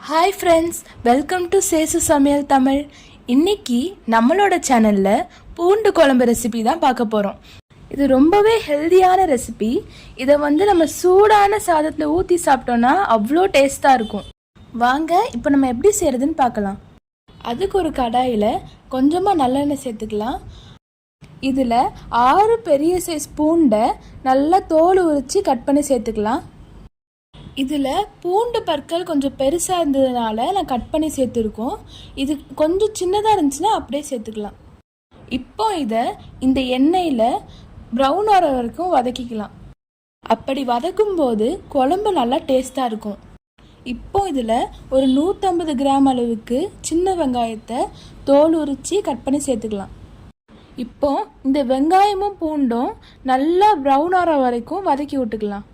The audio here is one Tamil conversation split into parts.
ஹாய் ஃப்ரெண்ட்ஸ், வெல்கம் டு சேசு சமையல் தமிழ். இன்னைக்கு நம்மளோட சேனலில் பூண்டு குழம்பு ரெசிபி தான் பார்க்க போகிறோம். இது ரொம்பவே ஹெல்தியான ரெசிபி. இதை நம்ம சூடான சாதத்தில் ஊற்றி சாப்பிட்டோன்னா அவ்வளோ டேஸ்ட்டாக இருக்கும். வாங்க இப்போ நம்ம எப்படி செய்கிறதுன்னு பார்க்கலாம். அதுக்கு ஒரு கடாயில் கொஞ்சமாக நல்லெண்ணெய் சேர்த்துக்கலாம். இதில் 6 பெரிய சைஸ் பூண்டை நல்லா தோல் உரித்து கட் பண்ணி சேர்த்துக்கலாம். இதில் பூண்டு பற்கள் கொஞ்சம் பெருசாக இருந்ததுனால நான் கட் பண்ணி சேர்த்துருக்கோம். இது கொஞ்சம் சின்னதாக இருந்துச்சுன்னா அப்படியே சேர்த்துக்கலாம். இப்போ இதை இந்த எண்ணெயில் ப்ரௌன் ஆகிற வரைக்கும் வதக்கிக்கலாம். அப்படி வதக்கும் போது குழம்பு நல்லா டேஸ்ட்டாக இருக்கும். இப்போ இதில் ஒரு 150 கிராம் அளவுக்கு சின்ன வெங்காயத்தை தோல் உரித்து கட் பண்ணி சேர்த்துக்கலாம். இப்போ இந்த வெங்காயமும் பூண்டும் நல்லா ப்ரௌன் ஆகிற வரைக்கும் வதக்கி விட்டுக்கலாம்.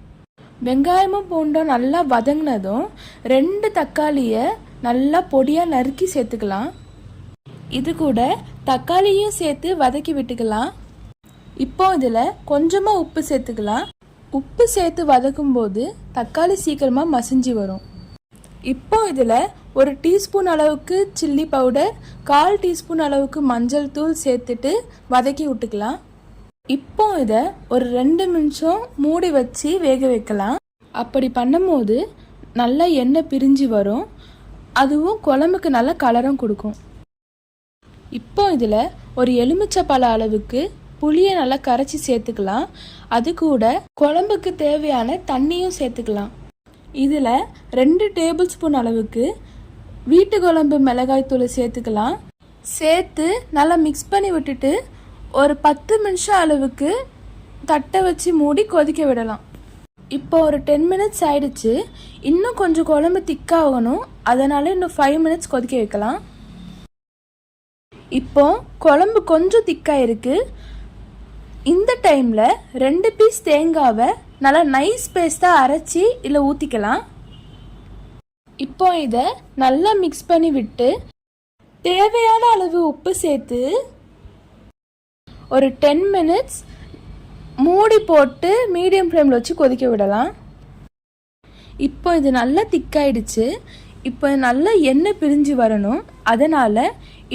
வெங்காயமும் பூண்டும் நல்லா வதங்கினதும் 2 தக்காளியை நல்லா பொடியாக நறுக்கி சேர்த்துக்கலாம். இது கூட தக்காளியும் சேர்த்து வதக்கி விட்டுக்கலாம். இப்போ இதில் கொஞ்சமாக உப்பு சேர்த்துக்கலாம். உப்பு சேர்த்து வதக்கும் போது தக்காளி சீக்கிரமாக மசிஞ்சு வரும். இப்போ இதில் 1 டீஸ்பூன் அளவுக்கு சில்லி பவுடர், 1/4 டீஸ்பூன் அளவுக்கு மஞ்சள் தூள் சேர்த்துட்டு வதக்கி விட்டுக்கலாம். இப்போ இதை ஒரு 2 நிமிஷம் மூடி வச்சு வேக வைக்கலாம். அப்படி பண்ணும்போது நல்லா எண்ணெய் பிரிஞ்சு வரும். அதுவும் குழம்புக்கு நல்ல கலரும் கொடுக்கும். இப்போ இதில் ஒரு எலுமிச்சைப்பழ அளவுக்கு புளியை நல்லா கரைச்சி சேர்த்துக்கலாம். அது கூட குழம்புக்கு தேவையான தண்ணியும் சேர்த்துக்கலாம். இதில் 2 டேபிள் ஸ்பூன் அளவுக்கு வீட்டு குழம்பு மிளகாய் தூள் சேர்த்துக்கலாம். சேர்த்து நல்லா மிக்ஸ் பண்ணி விட்டுட்டு ஒரு 10 நிமிஷம் அளவுக்கு தட்டை வச்சு மூடி கொதிக்க விடலாம். இப்போ ஒரு 10 மினிட்ஸ் ஆயிடுச்சு. இன்னும் கொஞ்சம் குழம்பு திக்காகணும். அதனால இன்னும் 5 மினிட்ஸ் கொதிக்க வைக்கலாம். இப்போ குழம்பு கொஞ்சம் திக்காக இருக்கு. இந்த டைமில் 2 பீஸ் தேங்காவை நல்லா நைஸ் பேஸ்ட்டாக அரைச்சி இல்லை ஊற்றிக்கலாம். இப்போ இதை நல்லா மிக்ஸ் பண்ணி விட்டு தேவையான அளவு உப்பு சேர்த்து ஒரு 10 மினிட்ஸ் மூடி போட்டு மீடியம் ஃப்ளேமில் வச்சு கொதிக்க விடலாம். இப்போ இது நல்லா திக்காயிடுச்சு. இப்போ நல்லா எண்ணெய் பிரிஞ்சு வரணும். அதனால்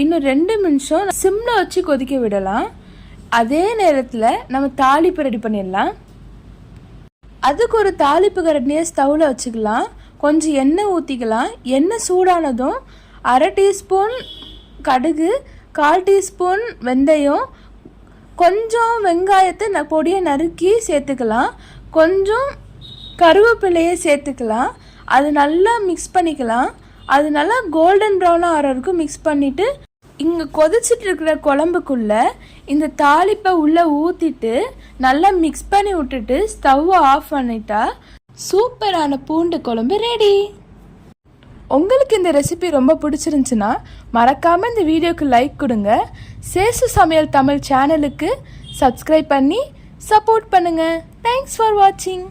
இன்னும் 2 நிமிஷம் சிம்மில் வச்சு கொதிக்க விடலாம். அதே நேரத்தில் நம்ம தாளிப்பு ரெடி பண்ணிடலாம். அதுக்கு ஒரு தாளிப்பு கரண்டியை ஸ்டவ்வில் வச்சுக்கலாம். கொஞ்சம் எண்ணெய் ஊற்றிக்கலாம். எண்ணெய் சூடானதும் 1/2 டீஸ்பூன் கடுகு, 1/4 டீஸ்பூன் வெந்தயம், கொஞ்சம் வெங்காயத்தை பொடியை நறுக்கி சேர்த்துக்கலாம். கொஞ்சம் கருவேப்பிலையை சேர்த்துக்கலாம். அது நல்லா மிக்ஸ் பண்ணிக்கலாம். அது நல்லா கோல்டன் ப்ரௌனாக ஆகிற வரைக்கும் மிக்ஸ் பண்ணிவிட்டு இங்கே கொதிச்சுட்டு இருக்கிற குழம்புக்குள்ளே இந்த தாளிப்பை உள்ளே ஊற்றிட்டு நல்லா மிக்ஸ் பண்ணி விட்டுட்டு ஸ்டவ்வை ஆஃப் பண்ணிட்டா சூப்பரான பூண்டு குழம்பு ரெடி. உங்களுக்கு இந்த ரெசிபி ரொம்ப பிடிச்சிருந்துச்சுன்னா மறக்காமல் இந்த வீடியோக்கு லைக் கொடுங்க. சேசு சமையல் தமிழ் சேனலுக்கு சப்ஸ்கிரைப் பண்ணி சப்போர்ட் பண்ணுங்கள். தேங்க்ஸ் ஃபார் வாட்சிங்.